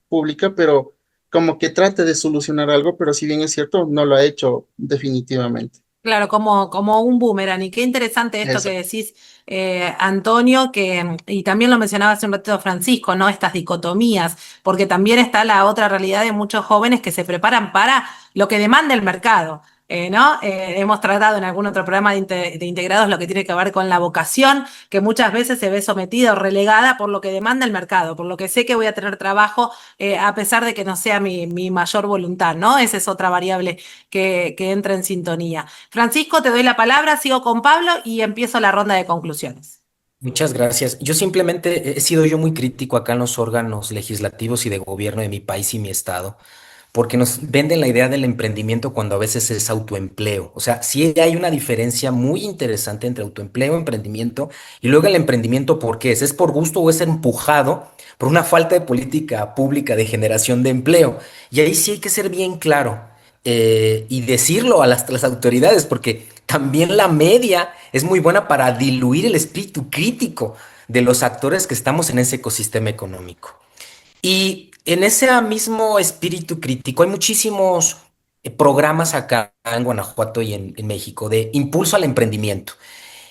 pública, pero como que trate de solucionar algo, pero si bien es cierto, no lo ha hecho definitivamente. Claro, como un boomerang. Y qué interesante esto que Eso. decís, Antonio, y también lo mencionaba hace un ratito Francisco, ¿no? Estas dicotomías, porque también está la otra realidad de muchos jóvenes que se preparan para lo que demanda el mercado. ¿No? Hemos tratado en algún otro programa de integrados lo que tiene que ver con la vocación, que muchas veces se ve sometida o relegada por lo que demanda el mercado, por lo que sé que voy a tener trabajo, a pesar de que no sea mi mayor voluntad, ¿no? Esa es otra variable que entra en sintonía. Francisco, te doy la palabra, sigo con Pablo y empiezo la ronda de conclusiones. Muchas gracias. Yo simplemente he sido yo muy crítico acá en los órganos legislativos y de gobierno de mi país y mi estado, porque nos venden la idea del emprendimiento cuando a veces es autoempleo. O sea, sí hay una diferencia muy interesante entre autoempleo, emprendimiento y luego el emprendimiento, ¿por qué es? ¿Es por gusto o es empujado por una falta de política pública de generación de empleo? Y ahí sí hay que ser bien claro y decirlo a las autoridades, porque también la media es muy buena para diluir el espíritu crítico de los actores que estamos en ese ecosistema económico. Y en ese mismo espíritu crítico hay muchísimos programas acá en Guanajuato y en México de impulso al emprendimiento.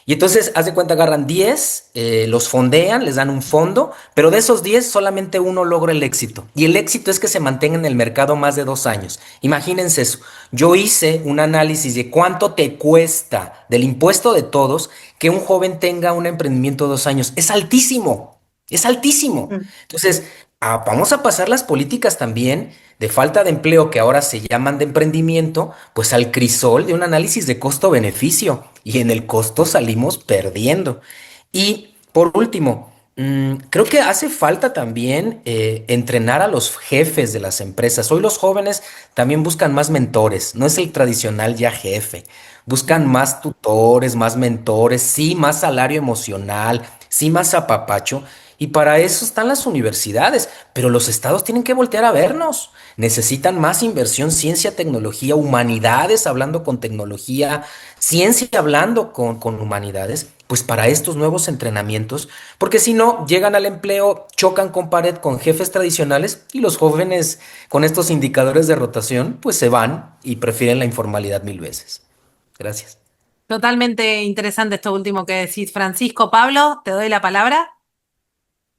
Y entonces, haz de cuenta, agarran 10, los fondean, les dan un fondo, pero de esos 10 solamente uno logra el éxito. Y el éxito es que se mantenga en el mercado más de 2 años. Imagínense eso. Yo hice un análisis de cuánto te cuesta del impuesto de todos que un joven tenga un emprendimiento de 2 años. Es altísimo, es altísimo. Mm. Entonces, vamos a pasar las políticas también de falta de empleo que ahora se llaman de emprendimiento, pues al crisol de un análisis de costo-beneficio y en el costo salimos perdiendo. Y por último, Creo que hace falta también entrenar a los jefes de las empresas. Hoy los jóvenes también buscan más mentores, no es el tradicional ya jefe. Buscan más tutores, más mentores, sí, más salario emocional, sí, más apapacho. Y para eso están las universidades, pero los estados tienen que voltear a vernos. Necesitan más inversión, ciencia, tecnología, humanidades hablando con tecnología, ciencia hablando con humanidades, pues para estos nuevos entrenamientos, porque si no, llegan al empleo, chocan con pared con jefes tradicionales y los jóvenes con estos indicadores de rotación, pues se van y prefieren la informalidad mil veces. Gracias. Totalmente interesante esto último que decís, Francisco. Pablo, te doy la palabra.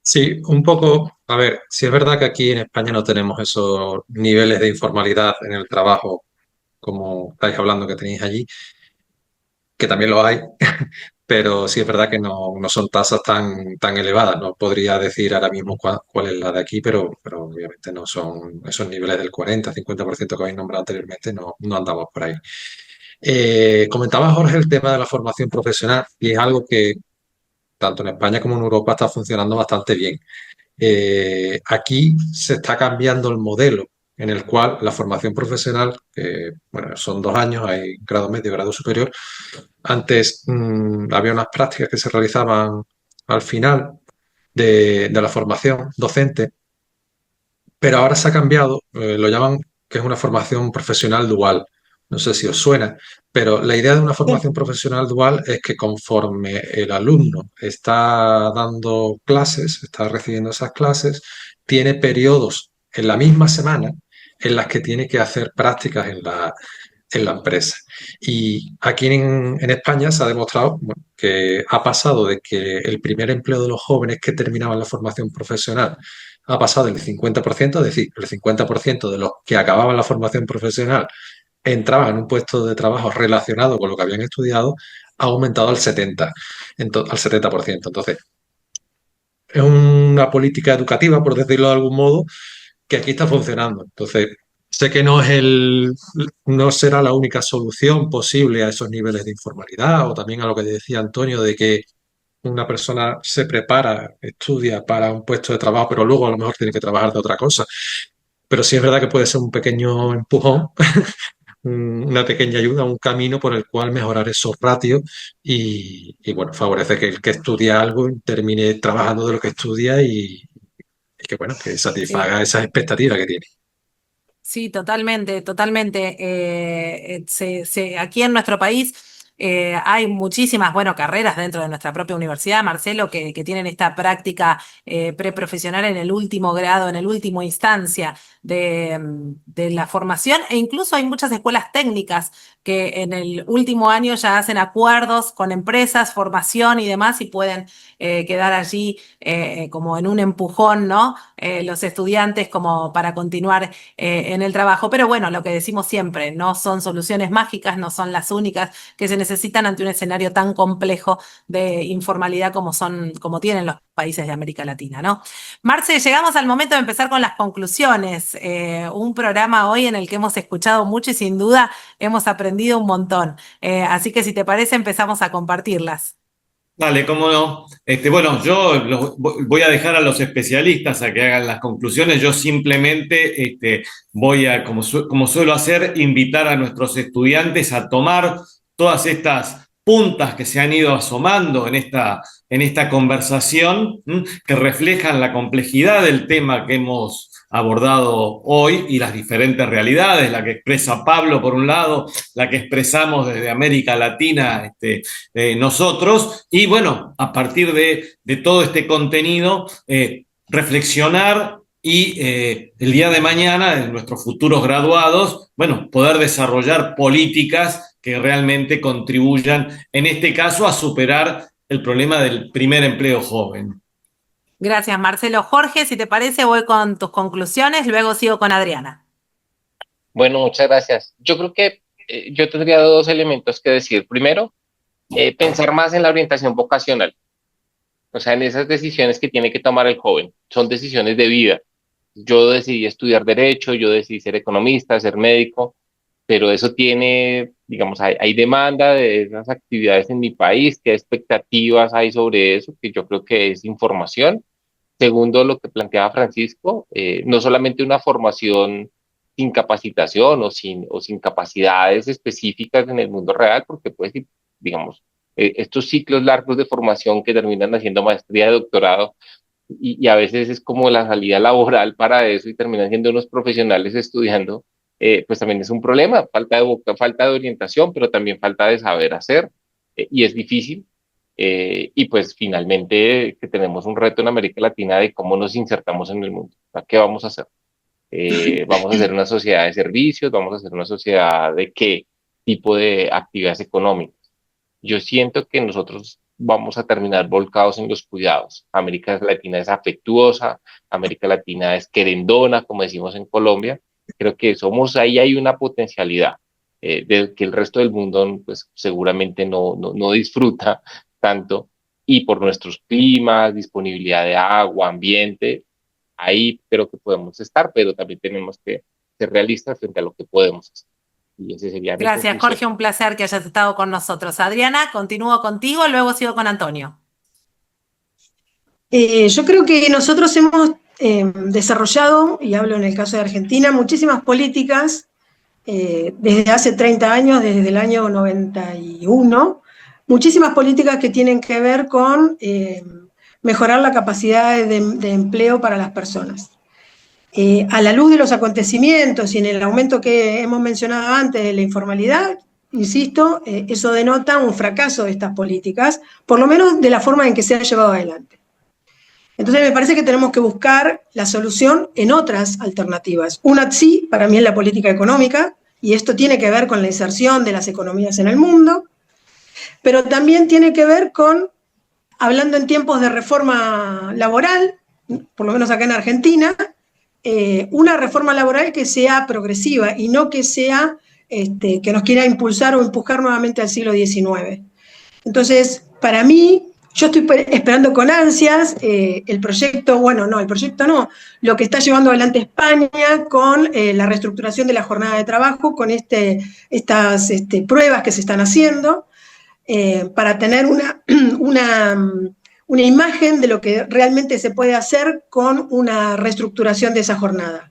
Sí, un poco, a ver, si es verdad que aquí en España no tenemos esos niveles de informalidad en el trabajo como estáis hablando que tenéis allí, que también lo hay, pero sí es verdad que no son tasas tan elevadas. No podría decir ahora mismo cuál es la de aquí, pero obviamente no son esos niveles del 40-50% que habéis nombrado anteriormente, no andamos por ahí. Comentaba Jorge el tema de la formación profesional y es algo que tanto en España como en Europa está funcionando bastante bien. Aquí se está cambiando el modelo en el cual la formación profesional, que bueno, son 2 años, hay grado medio, grado superior. Antes había unas prácticas que se realizaban al final de la formación docente, pero ahora se ha cambiado, lo llaman que es una formación profesional dual. No sé si os suena, pero la idea de una formación profesional dual es que conforme el alumno está dando clases, está recibiendo esas clases, tiene periodos en la misma semana en las que tiene que hacer prácticas en la empresa. Y aquí en España se ha demostrado bueno, que ha pasado de que el primer empleo de los jóvenes que terminaban la formación profesional ha pasado del 50%, es decir, el 50% de los que acababan la formación profesional entraban en un puesto de trabajo relacionado con lo que habían estudiado, ha aumentado al 70%. Entonces, es una política educativa, por decirlo de algún modo, que aquí está funcionando. Entonces, sé que no será la única solución posible a esos niveles de informalidad o también a lo que decía Antonio de que una persona se prepara, estudia para un puesto de trabajo, pero luego a lo mejor tiene que trabajar de otra cosa. Pero sí es verdad que puede ser un pequeño empujón, una pequeña ayuda, un camino por el cual mejorar esos ratios y bueno, favorece que el que estudia algo termine trabajando de lo que estudia y que bueno, que Sí. satisfaga esas expectativas que tiene. Sí, totalmente, totalmente. Aquí en nuestro país hay muchísimas, bueno, carreras dentro de nuestra propia universidad, Marcelo, que tienen esta práctica preprofesional en el último grado, en el último instancia de la formación, e incluso hay muchas escuelas técnicas que en el último año ya hacen acuerdos con empresas, formación y demás, y pueden quedar allí como en un empujón, ¿no? Los estudiantes como para continuar en el trabajo. Pero bueno, lo que decimos siempre, no son soluciones mágicas, no son las únicas que se necesitan ante un escenario tan complejo de informalidad como tienen los países de América Latina, ¿no? Marce, llegamos al momento de empezar con las conclusiones. Un programa hoy en el que hemos escuchado mucho y sin duda hemos aprendido un montón. Así que si te parece, empezamos a compartirlas. Dale, cómo no. Bueno, yo voy a dejar a los especialistas a que hagan las conclusiones. Yo simplemente voy a, como suelo hacer, invitar a nuestros estudiantes a tomar todas estas puntas que se han ido asomando en esta conversación, que reflejan la complejidad del tema que hemos abordado hoy y las diferentes realidades, la que expresa Pablo por un lado, la que expresamos desde América Latina, nosotros, y bueno, a partir de todo este contenido, reflexionar y el día de mañana, en nuestros futuros graduados, bueno, poder desarrollar políticas que realmente contribuyan, en este caso, a superar el problema del primer empleo joven. Gracias, Marcelo. Jorge, si te parece, voy con tus conclusiones, luego sigo con Adriana. Bueno, muchas gracias. Yo creo que yo tendría dos elementos que decir. Primero, pensar más en la orientación vocacional, o sea, en esas decisiones que tiene que tomar el joven. Son decisiones de vida. Yo decidí estudiar derecho, yo decidí ser economista, ser médico, pero eso tiene digamos, hay demanda de esas actividades en mi país, qué expectativas hay sobre eso, que yo creo que es información. Segundo, lo que planteaba Francisco, no solamente una formación sin capacitación o sin capacidades específicas en el mundo real, porque pues, digamos, estos ciclos largos de formación que terminan haciendo maestría de doctorado y a veces es como la salida laboral para eso y terminan siendo unos profesionales estudiando, pues también es un problema, falta de orientación, pero también falta de saber hacer, y es difícil. Y pues finalmente que tenemos un reto en América Latina de cómo nos insertamos en el mundo. O sea, ¿qué vamos a hacer? ¿Vamos a hacer una sociedad de servicios? ¿Vamos a hacer una sociedad de qué tipo de actividades económicas? Yo siento que nosotros vamos a terminar volcados en los cuidados. América Latina es afectuosa, América Latina es querendona, como decimos en Colombia. Creo que ahí hay una potencialidad de que el resto del mundo pues, seguramente no disfruta tanto, y por nuestros climas, disponibilidad de agua, ambiente, ahí creo que podemos estar, pero también tenemos que ser realistas frente a lo que podemos hacer. Y ese sería mi Gracias, conclusión. Jorge, un placer que hayas estado con nosotros. Adriana, continúo contigo, luego sigo con Antonio. Yo creo que nosotros hemos desarrollado, y hablo en el caso de Argentina, muchísimas políticas desde hace 30 años, desde el año 91, muchísimas políticas que tienen que ver con mejorar la capacidad de empleo para las personas. A la luz de los acontecimientos y en el aumento que hemos mencionado antes de la informalidad, insisto, eso denota un fracaso de estas políticas, por lo menos de la forma en que se ha llevado adelante. Entonces me parece que tenemos que buscar la solución en otras alternativas. Una sí, para mí es la política económica, y esto tiene que ver con la inserción de las economías en el mundo, pero también tiene que ver con, hablando en tiempos de reforma laboral, por lo menos acá en Argentina, una reforma laboral que sea progresiva y no que sea que nos quiera impulsar o empujar nuevamente al siglo XIX. Entonces, para mí, yo estoy esperando con ansias el proyecto, lo que está llevando adelante España con la reestructuración de la jornada de trabajo, con estas pruebas que se están haciendo, para tener una imagen de lo que realmente se puede hacer con una reestructuración de esa jornada.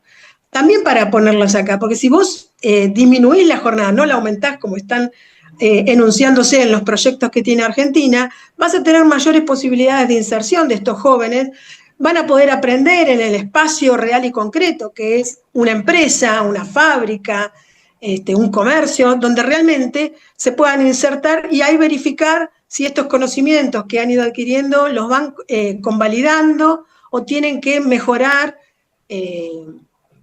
También para ponerlas acá, porque si vos disminuís la jornada, no la aumentás como están enunciándose en los proyectos que tiene Argentina, vas a tener mayores posibilidades de inserción de estos jóvenes, van a poder aprender en el espacio real y concreto, que es una empresa, una fábrica, un comercio, donde realmente se puedan insertar y ahí verificar si estos conocimientos que han ido adquiriendo los van convalidando o tienen que mejorar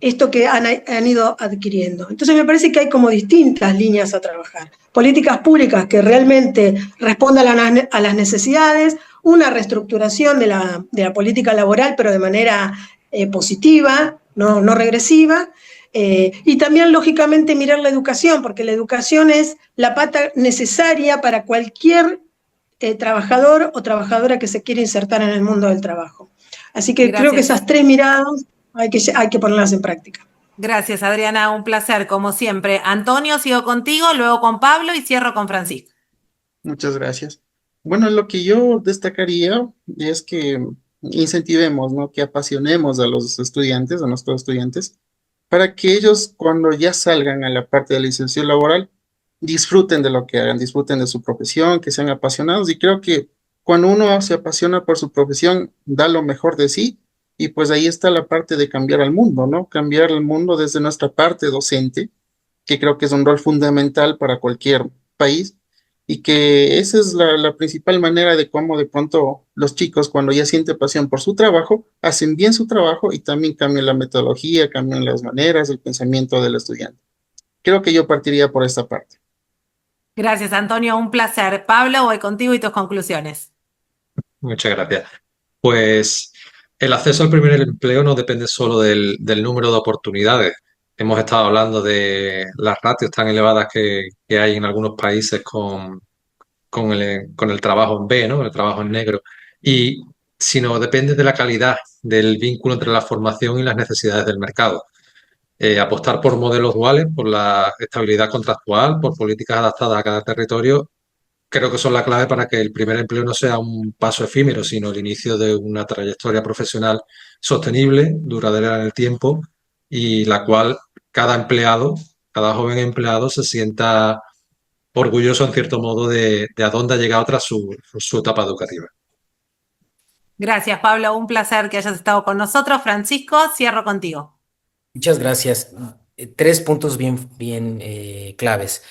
esto que han ido adquiriendo. Entonces me parece que hay como distintas líneas a trabajar. Políticas públicas que realmente respondan a las necesidades, una reestructuración de la política laboral, pero de manera positiva, no regresiva, y también, lógicamente, mirar la educación, porque la educación es la pata necesaria para cualquier trabajador o trabajadora que se quiera insertar en el mundo del trabajo. Así que creo que esas tres miradas hay que ponerlas en práctica. Gracias, Adriana, un placer, como siempre. Antonio, sigo contigo, luego con Pablo y cierro con Francisco. Muchas gracias. Bueno, lo que yo destacaría es que incentivemos, ¿no? Que apasionemos a los estudiantes, a nuestros estudiantes, para que ellos cuando ya salgan a la parte de la inserción laboral, disfruten de lo que hagan, disfruten de su profesión, que sean apasionados. Y creo que cuando uno se apasiona por su profesión, da lo mejor de sí, y pues ahí está la parte de cambiar al mundo, ¿no? Cambiar el mundo desde nuestra parte docente, que creo que es un rol fundamental para cualquier país, y que esa es la principal manera de cómo de pronto los chicos, cuando ya sienten pasión por su trabajo, hacen bien su trabajo y también cambian la metodología, cambian las maneras, el pensamiento del estudiante. Creo que yo partiría por esta parte. Gracias, Antonio, un placer. Pablo, voy contigo y tus conclusiones. Muchas gracias. Pues el acceso al primer empleo no depende solo del número de oportunidades. Hemos estado hablando de las ratios tan elevadas que hay en algunos países con el trabajo en B, ¿no? El trabajo en negro. Sino depende de la calidad del vínculo entre la formación y las necesidades del mercado. apostar por modelos duales, por la estabilidad contractual, por políticas adaptadas a cada territorio, creo que son la clave para que el primer empleo no sea un paso efímero, sino el inicio de una trayectoria profesional sostenible, duradera en el tiempo, y la cual cada empleado, cada joven empleado se sienta orgulloso en cierto modo de a dónde ha llegado tras su etapa educativa. Gracias, Pablo. Un placer que hayas estado con nosotros. Francisco, cierro contigo. Muchas gracias. 3 puntos bien claves.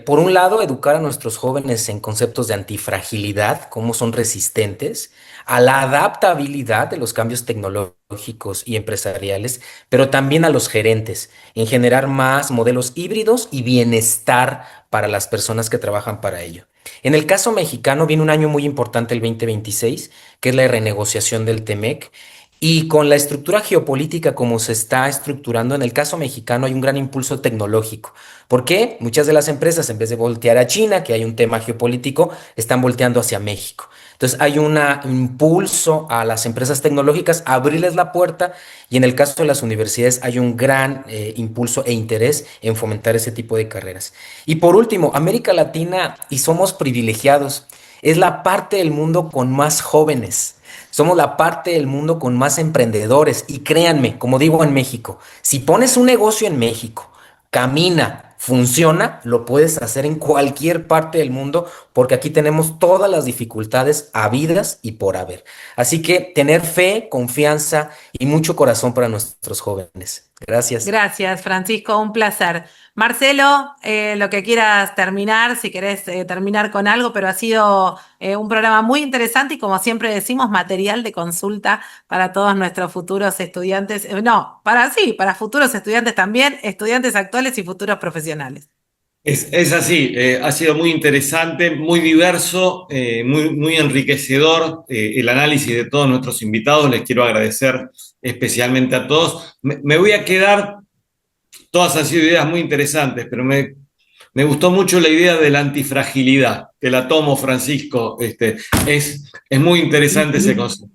Por un lado, educar a nuestros jóvenes en conceptos de antifragilidad, cómo son resistentes, a la adaptabilidad de los cambios tecnológicos y empresariales, pero también a los gerentes, en generar más modelos híbridos y bienestar para las personas que trabajan para ello. En el caso mexicano viene un año muy importante, el 2026, que es la renegociación del TEMEC. Y con la estructura geopolítica como se está estructurando, en el caso mexicano hay un gran impulso tecnológico. ¿Por qué? Muchas de las empresas, en vez de voltear a China, que hay un tema geopolítico, están volteando hacia México. Entonces hay un impulso a las empresas tecnológicas a abrirles la puerta, y en el caso de las universidades hay un gran impulso e interés en fomentar ese tipo de carreras. Y por último, América Latina, y somos privilegiados, es la parte del mundo con más jóvenes. Somos la parte del mundo con más emprendedores, y créanme, como digo en México, si pones un negocio en México, camina, funciona, lo puedes hacer en cualquier parte del mundo, porque aquí tenemos todas las dificultades habidas y por haber. Así que tener fe, confianza y mucho corazón para nuestros jóvenes. Gracias. Gracias, Francisco. Un placer. Marcelo, lo que quieras terminar, si querés terminar con algo, pero ha sido un programa muy interesante y, como siempre decimos, material de consulta para todos nuestros futuros estudiantes. Para futuros estudiantes también, estudiantes actuales y futuros profesionales. Es así, ha sido muy interesante, muy diverso, muy enriquecedor el análisis de todos nuestros invitados. Les quiero agradecer especialmente a todos. Me voy a quedar, todas han sido ideas muy interesantes, pero me gustó mucho la idea de la antifragilidad. Te la tomo, Francisco. Es muy interesante ese concepto.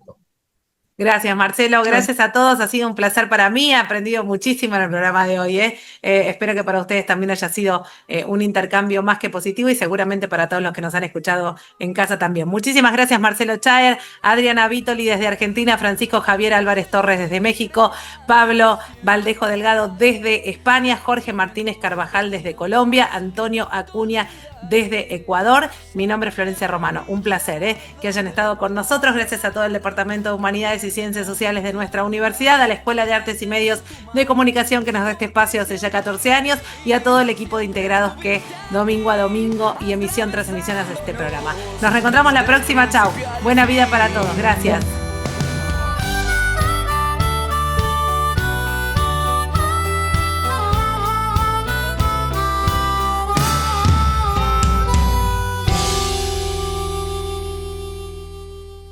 Gracias, Marcelo. Gracias a todos. Ha sido un placer para mí. He aprendido muchísimo en el programa de hoy. Espero que para ustedes también haya sido un intercambio más que positivo, y seguramente para todos los que nos han escuchado en casa también. Muchísimas gracias, Marcelo Chaer, Adriana Vítoli desde Argentina, Francisco Javier Álvarez Torres desde México, Pablo Valdejo Delgado desde España, Jorge Martínez Carvajal desde Colombia, Antonio Acuña desde Ecuador. Mi nombre es Florencia Romano. Un placer que hayan estado con nosotros. Gracias a todo el Departamento de Humanidades y Ciencias Sociales de nuestra universidad, a la Escuela de Artes y Medios de Comunicación que nos da este espacio hace ya 14 años, y a todo el equipo de integrados que domingo a domingo y emisión tras emisión hace este programa. Nos reencontramos la próxima. Chau. Buena vida para todos. Gracias.